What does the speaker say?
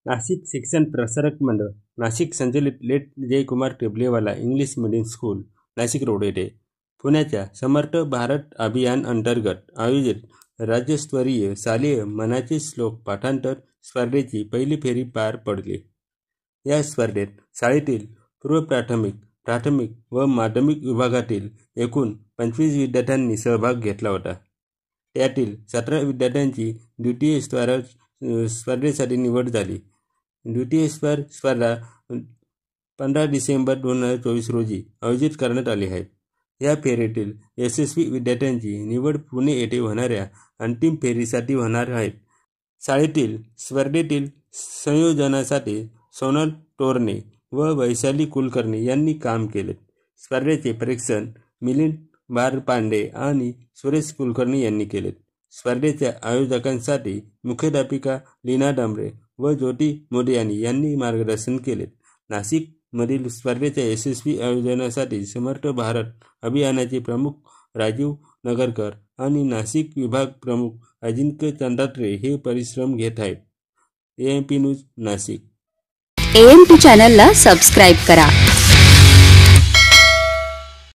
नाशिक शिक्षण प्रसारक मंडळ नाशिक संचलित late Jaykumar Tablewala English medium school Nashik road येथे पुण्याच्या समर्थ भारत अभियान अंतर्गत आयोजित राज्यस्तरीय शालेय मनाचे श्लोक पाठांतर स्पर्धेची पहिली फेरी पार पडली। या स्पर्धेत शाळेतील पूर्वप्राथमिक, प्राथमिक व माध्यमिक विभागातील एकूण 25 विद्यार्थ्यांनी सहभाग घेतला होता। त्यातील 17 विद्यार्थ्यांची द्वितीय स्पर्धेसाठी निवड झाली। द्वितीय स्पर्धा 15 डिसेंबर 2024 रोजी आयोजित करण्यात आली आहे। या फेरीतील यशस्वी विद्यार्थ्यांची निवड पुणे येथे होणाऱ्या अंतिम फेरीसाठी होणार आहे। शाळेतील स्पर्धेतील संयोजनासाठी सोनल तोरणे व वैशाली कुलकर्णी यांनी काम केले। स्पर्धेचे परीक्षण मिलिंद बारपांडे आणि सुरेश कुलकर्णी यांनी केले। स्पर्धेच्या आयोजकांसाठी मुख्याध्यापिका लीना डांबरे व ज्योती मोदियानी यांनी मार्गदर्शन केले। नाशिक मधील स्पर्धेच्या यशस्वी आयोजनासाठी समर्थ भारत अभियानाचे प्रमुख राजीव नगरकर आणि नाशिक विभाग प्रमुख अजिंक्य चंदात्रे हे परिश्रम घेत आहेत। AMP news Nashik. AMP चॅनलला सबस्क्राइब करा।